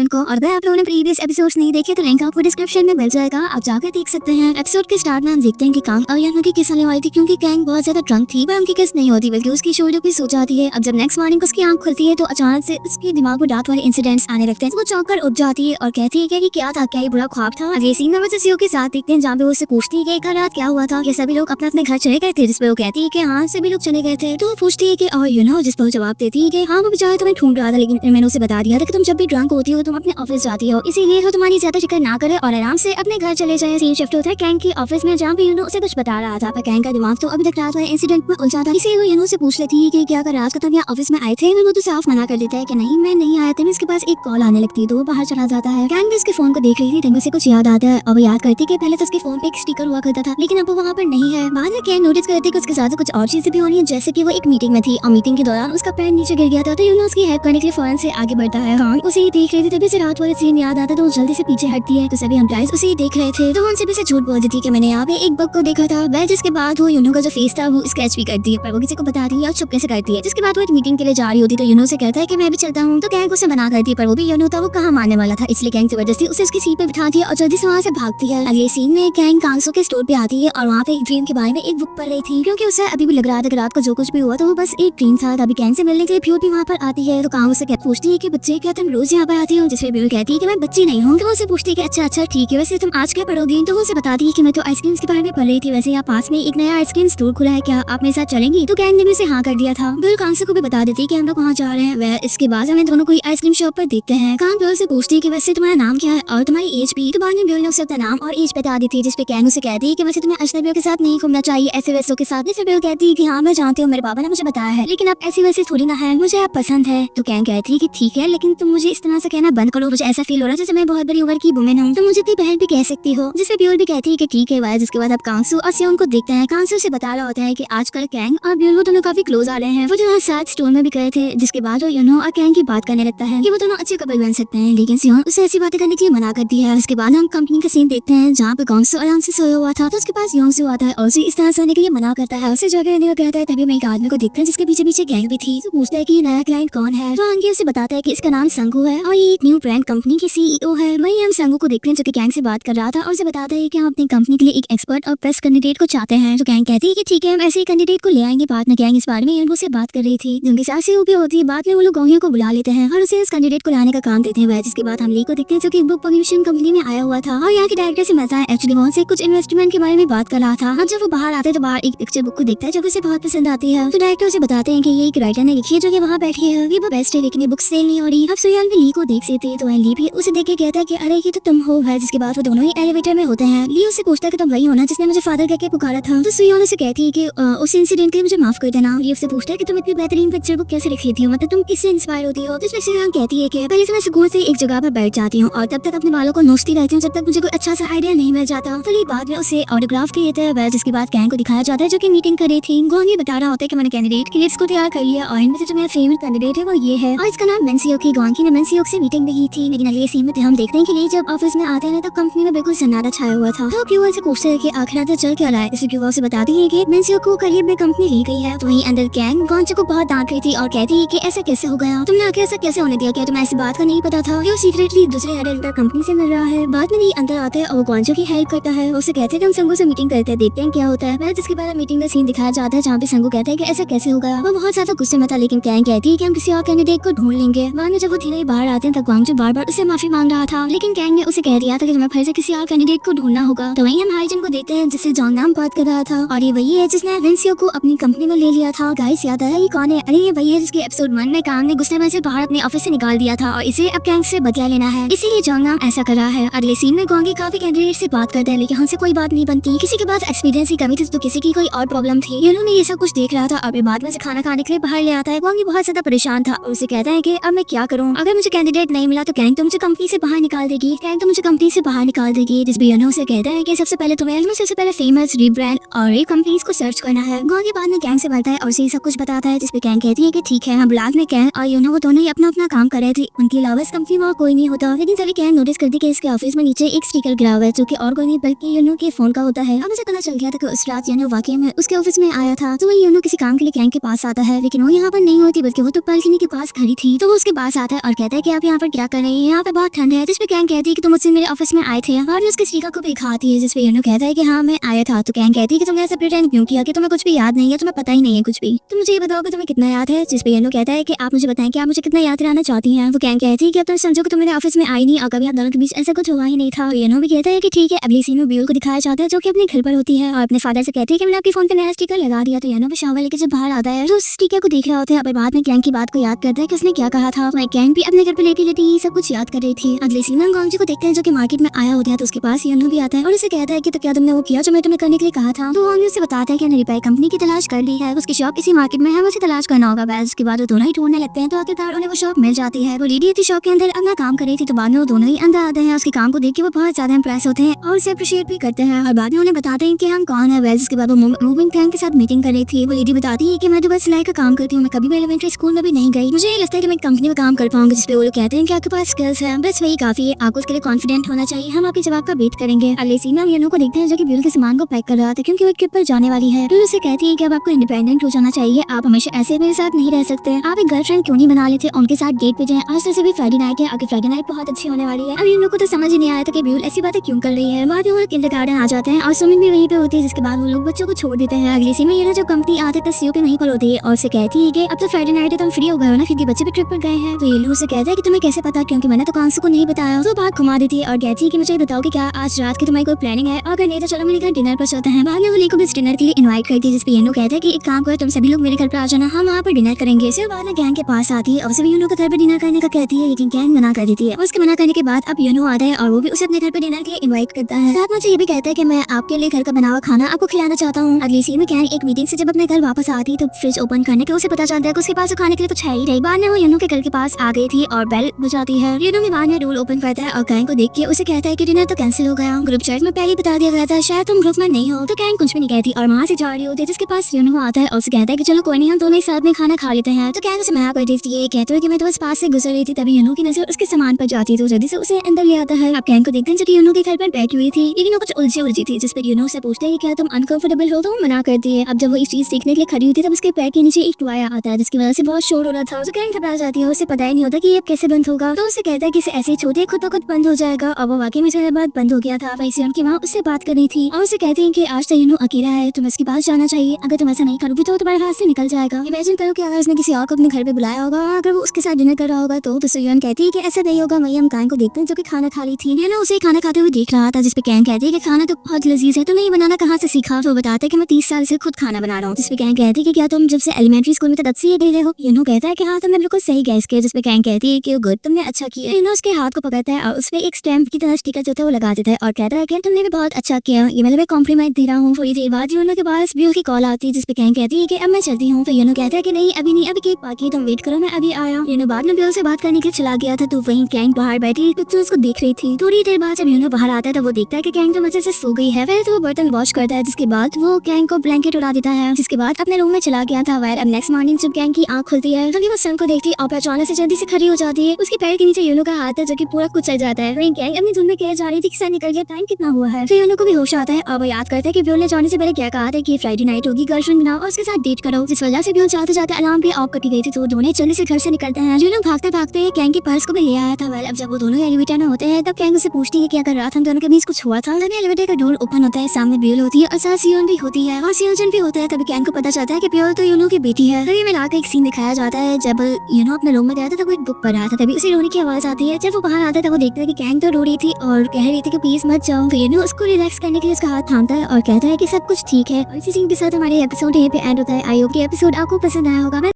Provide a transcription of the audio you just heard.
को। और अगर आप लोगों ने प्रीवियस एपिसोड्स नहीं देखे तो लिंक आपको डिस्क्रिप्शन में मिल जाएगा, आप जाकर देख सकते हैं। एपिसोड के स्टार्ट में हम देखते हैं कि कांग और यानो की किस आने वाली थी, क्योंकि कैंग बहुत ज्यादा ड्रंक थी पर उनकी किस नहीं होती बल्कि उसकी शोल्डर पे सो जाती है। अब जब नेक्स्ट मॉर्निंग उसकी आंख खुलती है तो अचानक से उसके दिमाग में डार्क वाले इंसिडेंट्स आने लगते हैं। वो चौंक कर उठ जाती है और कहती है कि क्या था, क्या ये बुरा ख्वाब था। ये सीन में सीओ के साथ देखते हैं जहाँ पे वो उससे पूछती है कि कल रात क्या हुआ था, ये सभी लोग अपने अपने घर चले गए थे, जिसपे वो कहती है कि हाँ सभी लोग चले गए थे। तो वो पूछती है कि और यू नो, जिस पर वो जवाब देती है कि हाँ वो बेचारा तुम्हें ढूंढ रहा था, लेकिन मैंने उसे बता दिया था कि तुम जब भी ड्रंक होती हो तुम अपने ऑफिस जाती हो, इसीलिए वो तुम्हारी ज्यादा फिक्र ना करे और आराम से अपने घर चले जाए। सीन शिफ्ट होता है कैंग की ऑफिस में, जहाँ पे यूनो उसे कुछ बता रहा था पर कैंग का दिमाग तो अभी तक रात वाले इंसिडेंट में उलझा था। इसीलिए वो यूनो से पूछ लेती है कि क्या कर रात को तुम यहाँ ऑफिस में आए थे। वो तो साफ मना कर देता है कि नहीं मैं नहीं आया था। इसके पास एक कॉल आने लगती है तो वो बाहर चला जाता है। कैंग भी उसके फोन को देख रही थी, तंग से कुछ याद आता है और वो याद करती कि पहले तो उसके फोन पे एक स्टिकर हुआ करता था लेकिन अब वो वहाँ पर नहीं है। बाद में कैंग नोटिस करती है कि उसके साथ कुछ और चीजें भी होनी है, जैसे कि वो एक मीटिंग में थी और मीटिंग के दौरान उसका पैर नीचे गिर गया था। तो यूनो उसकी हेल्प करने के लिए फौरन से आगे बढ़ता है। हाँ उसे ही देख रही थी, तभी से रात वाले सीन याद आता तो वो जल्दी से पीछे हटती है। तो सभी एम्प्लॉइज उसे ही देख रहे थे तो वो उनसे भी से झूठ बोल देती कि मैंने यहाँ पे एक बग को देखा था। वह जिसके बाद वो यूनो का जो फेस था वो स्केच भी करती है पर वो किसी को बता रही है और चुपके से करती है। जिसके बाद वो एक मीटिंग के लिए जा रही होती तो यूनो से कहता है कि मैं भी चलता हूँ। तो कैंग उसे मना करती है पर वो भी यूनो था वो कहाँ मानने वाला था, इसलिए कैंग जबरदस्ती उसे उसकी सीट पे बिठाती है और जल्दी से वहाँ से भागती है। अगले सीन में कैंग कांगसो के स्टोर पे आती है और वहाँ पे एक ड्रीम के बारे में एक बुक पढ़ रही थी, क्योंकि उसे अभी भी लग रहा था कि रात को जो कुछ भी हुआ तो वो बस एक ड्रीम था। तभी कैंग से मिलने के लिए प्यूर भी वहाँ पर आती है। तो कांग उसे पूछती है कि बच्चे क्या तुम रोज यहाँ पर आती हो, जिसपे प्यूर कहती है कि मैं बच्ची नहीं हूँ। तो वो उसे पूछती है कि अच्छा ठीक है, वैसे तुम आज क्या पढ़ोगी। तो वो उसे बताती है कि मैं तो आइसक्रीम के बारे में पढ़ रही थी, वैसे यहाँ पास में एक नया आइसक्रीम स्टोर खुला है, क्या आप मेरे साथ चलेंगी। तो कैंग ने भी उसे हाँ कर दिया था। बिल कांग को भी बता देती है कि हम लोग वहाँ जा रहे हैं। वह इसके बाद हमें दोनों कोई आइसक्रीम शॉप पर देखते हैं। कांग बिल से पूछती है कि वैसे तुम्हारा नाम क्या है और तुम्हारी एज भी। तो बाद में बिल ने उसे अपना नाम और एज बता दी थी, जिसपे कैंग उसे कहती है कि वैसे तुम्हें अजनबियों के साथ नहीं घूमना चाहिए, ऐसे वैसों के साथ। जिसपे बिल कहती है कि हाँ मैं जानती हूँ, मेरे पापा ने मुझे बताया है, लेकिन आप ऐसी वैसी थोड़ी ना है, मुझे आप पसंद है। तो कैंग कहती है कि ठीक है, लेकिन तुम मुझे इस तरह से कहना बंद करो, मुझे ऐसा फील हो रहा है जैसे मैं बहुत बड़ी उम्र की वुमेन हूँ, तो मुझे अपनी बहन भी कह सकती हो। जिसपे ब्यूल भी कहती है कि ठीक है। वाइज जिसके बाद अब कांसू और सियोन को देखते हैं। कांसू से बता रहा होता है कि आजकल कैंग और ब्यूल वो दोनों काफी क्लोज आ रहे हैं, वो जो साथ स्टोर में भी गए थे। जिसके बाद वो यूनो और कैंग की बात करने लगता है कि वो दोनों अच्छे कपल बन सकते हैं, लेकिन सियोन उसे ऐसी बातें करने के लिए मना करती है। उसके बाद हम कंपनी का सीन देखते हैं जहाँ पे कांसू आराम से सोया हुआ था तो उसके पास योंसू आता है और उसे इस तरह सोने के लिए मना करता है, उसे जगह रहने को कहता है। तभी हम एक आदमी को देखते हैं जिसके पीछे पीछे गैंग भी थी। तो पूछता है कि नया क्लाइंट कौन है। तो आगे उसे बताता है कि इसका नाम संगू है और ये एक न्यू ब्रांड कंपनी की सीईओ है। वही हम संगू को देखते हैं जो कि कैंग से बात कर रहा था और उसे बताता है कि हम अपनी कंपनी के लिए एक एक्सपर्ट और बेस्ट कैंडिडेट को चाहते हैं। तो कैंग कहती है कि ठीक है, हम ऐसे ही कैंडिडेट को ले आएंगे। बाद में कैंग इस बारे में यूनो से बात कर रही थी, जिनकी सास भी होती है। बाद में वो लोग गोहियों को बुला लेते हैं और उसे इस कैंडिडेट को लाने का काम देते हैं। जिसके बाद हम ली को देखते हैं जो कि बुक पब्लिशिंग कंपनी में आया हुआ था और यहाँ के डायरेक्टर से मिलता है। एक्चुअली वहाँ से कुछ इन्वेस्टमेंट के बारे में बात कर रहा था। अब जब वो बाहर आते हैं तो बाहर एक पिक्चर बुक को देखता है जो उसे बहुत पसंद आती है। तो डायरेक्टर उसे बताते हैं कि ये एक राइटर ने लिखी है जो कि वहाँ बैठी है, ये वो बेस्ट है, लेकिन ये बुक सेल नहीं हो रही। अब सुयान भी ली को देख लेती है तो ली भी उसे देख के कहता है कि अरे ये तो तुम हो। जिसके बाद वो दोनों ही एलिवेटर में होते हैं। ली उससे पूछता है कि तुम वही हो ना जिसने मुझे फादर कहकर पुकारा था। तो सुयान उसे कहती है कि उस इंसिडेंट के लिए मुझे माफ कर देना। ली उससे पूछता है कि तुम इतनी बेहतरीन पिक्चर बुक कैसे लिख लेती हो, मतलब तुम किससे इंस्पायर होती हो। तो सुयान कहती है कि पहले तो मैं सुकून से एक जगह पर बैठ जाती हूँ और तब तक अपने बालों को नोचती रहती हूँ जब तक मुझे कोई अच्छा सा आइडिया नहीं मिल जाता। तो बाद में उसे ऑटोग्राफ दे देता है। जिसके बाद कैंग को दिखाया जाता है जो कि मीटिंग कर रही थी। गोंग ये बता रहा होता है कि मैंने कैंडिडेट की लिस्ट को तैयार कर लिया और इनमें से जो मेरा फेवरेट कैंडिडेट है वो ये है और इसका नाम मेंसियोक है। गोंग ने मेंसियोक से मीटिंग नहीं थी, लेकिन अगले सीन में हम देखते हैं कि ली जब ऑफिस में आते हैं तो कंपनी में बिल्कुल सन्नाटा छाया हुआ था। तो प्यूअर से पूछते हैं कि आखिर आधा चल क्या रहा है। इसे प्यूअर से बताती है कि मेंसियोक को करियर में कंपनी ली गई है। तो वहीं अंदर कैंग गोंग को बहुत डांट रही थी और कहती है कि ऐसा कैसे हो गया, तुमने आखिर ऐसा कैसे होने दिया, क्या तुम्हें ऐसी बात का नहीं पता था। वो सीक्रेटली दूसरे एडिटर कंपनी से मिल रहा है। बाद में ली अंदर आता है और गोंग की हेल्प करता है। उसे कहते हैं कि हम संगू से मीटिंग करते हैं, देखते हैं क्या होता है। जिसके बाद मीटिंग का सीन दिखाया जाता है जहाँ पे संगू कहता है कि ऐसा कैसे हो गया। वो बहुत ज्यादा गुस्से में था, लेकिन कैंग कहती है कि हम किसी और कैंडिडेट को ढूंढ लेंगे। बाद में जब वो धीरे बाहर आते हैं तब गोंग बार बार उसे माफी मांग रहा था, लेकिन कैंग ने उसे कह दिया था कि तुम्हें फिर से किसी और कैंडिडेट को ढूंढना होगा। तो वहीं हम हाइजन को देखते हैं जिससे जॉन नाम बात कर रहा था और ये वही है जिसने वेंसियो को अपनी कंपनी में ले लिया था। गाइस याद आया ये कौन है? अरे ये वही है जिसके एपिसोड 1 में कांग ने गुस्से में से बाहर अपने ऑफिस से निकाल दिया था और इसे अब कैंग से बदला लेना है, इसीलिए जॉन नाम ऐसा कर रहा है। अगले सीन में गोंग काफी कैंडिडेट से बात करते हैं, लेकिन हमसे कोई बात नहीं बनती। किसी के पास एक्सपीरियंस की कमी थी तो किसी की कोई और प्रॉब्लम थी। उन्होंने ये सब कुछ देख रहा था। अभी बाद में से खाना खाने के लिए बाहर ले आता है। गोंग बहुत ज्यादा परेशान था और उसे कहता है कि अब मैं क्या करूं, अगर मुझे कैंडिडेट नहीं मिला तो कैंग तो मुझे कंपनी से बाहर निकाल देगी, कैंग तो मुझे कंपनी से बाहर निकाल देगी। जिस भी उसे कहता है कि सबसे पहले तुम्हें सबसे पहले फेमस रीब्रांड और ये कंपनीज को सर्च करना है। गोंग बाद में कैंग से मिलता है और उसे सब कुछ बताता है, जिसपे कैंग कहती है कि ठीक है। हम ब्लॉग में कैंग और वो दोनों ही अपना अपना काम कर रहे थे, उनके अलावा इस कंपनी में कोई नहीं होता। लेकिन तभी कैंग नोटिस करती कि इसके ऑफिस में नीचे एक स्टिकर गिरा हुआ है जो कि और कोई नहीं बल्कि के फोन का होता है। अब मुझे पता चल गया था कि उस रात वाकई में उसके ऑफिस में आया था। तो वही किसी काम के लिए कैंग के पास आता है, लेकिन वो यहाँ पर नहीं होती बल्कि वो तो बालकनी के पास खड़ी थी। तो वो उसके पास आता है और कहता है कि आप यहाँ पर पर क्या कर रही है, यहाँ पे बहुत ठंड है। जिसपे कैंग कहती है कि तुम मुझसे मेरे ऑफिस में आए थे और उसके स्टिकर को भी दिखाती है, जिसपे यूनो कहता है कि हाँ मैं आया था। तो कैंग कहती है कि तुमने ऐसा प्रिटेंड क्यों किया कि तुम्हें कुछ भी याद नहीं है, तुम्हें पता ही नहीं है कुछ भी, तो मुझे ये बताओ कि तुम्हें कितना याद है। जिसपे यूनो कहता है कि आप मुझे बताएं कि आप मुझे कितना याद कराना चाहती हैं। वो कैंग कहती है कि अब तुम समझो कि तुम मेरे ऑफिस में आई नहीं और कभी आप दोनों के बीच ऐसा कुछ हुआ ही नहीं था। यूनो भी कहता है कि ठीक है। अगली सीन में ब्यूल को दिखाया जाता है जो कि अपने घर पर होती है और अपने फादर से कहती है कि मैंने आपके फोन पे नया स्टिकर लगा दिया। तो यूनो भी शावर लेके जब बाहर आता है तो उस स्टिकर को देख रहा होता है और बाद में कैंग की बात को याद करता है कि उसने क्या कहा था। वहीं कैंग भी अपने घर पे लेटी लेटी ही सब कुछ याद कर रही थी। अगली सीन में गॉन्ग जी को देखते हैं जो कि मार्केट में आया होता है। तो उसके पास यूनो भी आता है और उसे कहता है कि तो क्या तुमने वो किया जो मैं तुम्हें करने के लिए कहा था। तो गॉन्ग उसे बताता है कि मैंने रिपेयर कंपनी की तलाश कर ली है, उसकी शॉप इसी मार्केट में है, उसे तलाश करना होगा। बस उसके बाद वो दोनों ही ढूंढने लगते हैं तो आखिरकार उन्हें वो शॉप मिल जाती है। वो लेडी थी शॉप के अंदर अपना काम कर रही थी, तो बाद में वो दोनों ही अंदर आते हैं। उसके काम को देख के वो बहुत ज्यादा इंप्रेस होते हैं और उसे अप्रिशिएट भी करते हैं और बाद में उन्हें बताते हैं कि हम कौन है। वैसे उसके बाद वो मूविंग कैंग के साथ मीटिंग कर रही थी। वो लेडी बताती है कि मैं तो बस सिलाई का काम करती हूँ, मैं कभी भी एलिमेंट्री स्कूल में भी नहीं गई, मुझे ये लगता है कि मैं कंपनी में काम कर पाऊंगी। जिसपे वो लोग कहते हैं कि आपके पास स्किल्स है, बस वही काफी है, आपको उसके लिए कॉन्फिडेंट होना चाहिए, हम आपके जवाब का वेट करेंगे। अगले सीन में हम यूनो को देखते हैं जो कि ब्यूल के सामान को पैक कर रहा था क्योंकि वो ट्रिप पर जाने वाली है। ब्यूल उसे कहती है कि अब आपको इंडिपेंडेंट हो जाना चाहिए, आप हमेशा ऐसे मेरे साथ नहीं रह सकते, आप एक गर्लफ्रेंड क्यों नहीं बना लेते, उनके साथ डेट पे जाएं। आज से भी फ्राइडे नाइट है, आगे फ्राइडे नाइट बहुत अच्छी होने वाली है। अब यूनो को तो समझ ही नहीं आया था कि ब्यूल ऐसी बातें क्यों कर रही है। बाद में वो किंडरगार्टन आ जाते हैं और स्विमिंग भी वहीं पे होती है, जिसके बाद वो लोग बच्चों को छोड़ देते हैं। अगले सीन में यूनो जब कंपनी आते तक सीओ पे वहीं पर होती है और उसे कहती है कि अब तो फ्राइडे नाइट है, तुम फ्री हो गए हो ना क्योंकि बच्चे भी ट्रिप पर गए हैं। तो यूनो उसे कहता है कि तुम्हें कैसे पता, क्योंकि मैंने तो कांसू को नहीं बताया। तो बात घुमा देती है और कहती है कि मुझे बताओ कि क्या आज रात की तुम्हारी कोई प्लानिंग है, और अगर नहीं तो चलो मेरे घर डिनर पर चलते हैं। बाद में वो ली को भी डिनर के लिए इनवाइट करती है, जिसपे यूनो कहता है कि एक काम करो तुम सभी लोग मेरे घर पर आ जाना, हम वहाँ पर डिनर करेंगे। सिर्फ बाद में गैंग के पास आती है और उसे भी यूनो के घर पर डिनर करने का कहती है, लेकिन गैंग मना कर देती है। उसके मना करने के बाद अब यूनो आता है और वो भी उसे अपने घर पर डिनर के लिए इनवाइट करता है। साथ मुझे ये भी कहता है कि मैं आपके लिए घर का बना हुआ खाना आपको खिलाना चाहता हूँ। अगली सीन में गैंग एक मीटिंग से जब अपने घर वापस आती है तो फ्रिज ओपन करने के उसे पता चलता है कि उसके पास खाने के लिए कुछ है ही नहीं। बाद में वो यूनो के घर के पास आ गई थी और बेल बजाती है। यूनो भी बाद में डोर ओपन करता है और गैंग को देख के उसे कहता है कि डिनर तो कैंसिल हो गया, ग्रुप चैट में पहले बता दिया गया था, शायद तुम ग्रुप में नहीं हो। तो गैंग कुछ भी नहीं कहती और वहाँ से जा रही होती है, जिसके पास यूनो आता है और उसे कहता है कि चलो कोई नहीं, हम दोनों एक साथ में खाना खा लेते हैं। तो गैंग उसे मना कर देती है, कहते हैं कि मैं तो बस पास से गुजर रही थी, तभी यूनो की नजर उसके सामान पर जाती है तो जल्दी से उसे अंदर ले आता है। अब गैंग को देखते हैं जो कि यूनो के घर पर बैठी हुई थी, लेकिन वो कुछ उलझी थी, जिस पर यूनो से पूछते हैं कि क्या तुम अनकंफर्टेबल हो, तो वो मना करती है। अब जब वो इस चीज देखने के लिए खड़ी होती है तब उसके पैर के नीचे एक टुआया आता है, जिसकी वजह से बहुत शोर हो रहा था। तो गैंग घबरा जाती है, उसे पता ही नहीं होता कि ये कैसे बंद होगा। तो उसे कहता है कि इसे ऐसे ही छोटे खुद ब खुद बंद हो जाएगा और वो वाकई में थोड़ी बाद बंद हो गया था। वैसे उनकी माँ उससे बात कर रही थी और उसे कहती है कि आज तो यूनो अकेला है, तुम इसके पास जाना चाहिए, अगर तुम ऐसा नहीं करोगी तो तुम्हारे हाथ से निकल जाएगा। इमेजिन करो कि अगर उसने किसी और को अपने घर पे बुलाया होगा और अगर वो उसके साथ डिनर कर रहा होगा तो सुयन कहती है कि ऐसा नहीं होगा। वही हम गैंग को देखते हैं जो कि खाना खा रही थी, यूनो उसे खाना खाते हुए देख रहा था, जिसपे गैंग कहती है कि खाना तो बहुत लजीज है, तुमने ये बनाना कहाँ से सीखा। तो बताते हैं कि मैं 30 साल से खुद खाना बना रहा हूँ। जिसपे गैंग कहती है कि क्या तुम जब से एलिमेंट्री स्कूल में तब से ये दे हो। यूनो कहता है कि हाँ तुमने बिल्कुल सही गैस किया। जिसपे गैंग कहती है कि गुड, तुमने अच्छा किया। यूनो उसके हाथ को पकड़ता है और उसपे एक स्टैम्प की तरह स्टिकर जो था वो लगा देता है और कहता है कि तुमने भी बहुत अच्छा किया, ये मतलब कॉम्प्लीमेंट दे रहा हूँ। थोड़ी देर बाद यूनो के पास ब्यूल की कॉल आती है, जिसपे गैंग कहती है कि अब मैं चलती हूँ। तो यूनो कहता है कि नहीं अभी नहीं, अभी केक बाकी, तुम वेट करो, मैं अभी आया। यूनो बाद में ब्यूल से बात करने के लिए चला गया था, तो वहीं गैंग बाहर बैठी कुछ उसको देख रही थी। थोड़ी देर बाद जब यूनो बाहर आता है तो वो देखता है कि गैंग तो मजे से सो गई है। फिर तो वो बर्तन वॉश करता है, जिसके बाद वो गैंग को ब्लैंकेट उड़ा देता है, जिसके बाद अपने रूम में चला गया था। वैर अब नेक्स्ट मॉर्निंग जब गैंग की आंख खुलती है तो वो सन को देखती है और अचानक से जल्दी से खड़ी हो जाती है। उसके पैर के नीचे यूनो का हाथ है जो कि पूरा कुचल जाता है। वहीं गैंग अपनी धुन में कह जा रही थी कि सर निकल गया, टाइम कितना हुआ है। फिर यूनो को भी होश आता है और वो याद करता है कि ब्यूल ने जाने से पहले क्या कहा था कि फ्राइडे नाइट होगी, गर्लफ्रेंड बनाओ और उसके साथ डेट करो। जिस वजह से ब्यूल जाते जाते अलार्म भी ऑफ करके गई थी, तो दोनों जल्दी से घर से निकलते हैं। यूनो भागते भागते गैंग के पर्स को भी ले आया था। अब जब वो दोनों एलिवेटर में होते हैं तब गैंग उसे पूछती है कि अगर रात हम दोनों के बीच कुछ हुआ था। तभी एलिवेटर का डोर ओपन होता है, सामने ब्यूल होती है और साथ सियोन भी होती है और सियोजन भी होता है। तभी गैंग को पता चलता है कि ब्यूल तो यूनो की बेटी है। तभी मिला के एक सीन दिखाया जाता है जब यूनो अपने रूम में गया था तो वो एक बुक पढ़ रहा था, तभी उसे रोने की आवाज आती है। जब वो बाहर आता है तो वो देखता है कि गैंग तो रो रही थी और कह रही थी कि प्लीज मत जाओ। फिर यूनो उसको रिलैक्स करने के लिए उसका हाथ थामता है और कहता है कि सब कुछ ठीक है। और इसी सीन के साथ हमारे एपिसोड यहीं पे एंड होता है। आई होप कि एपिसोड आपको पसंद आया होगा।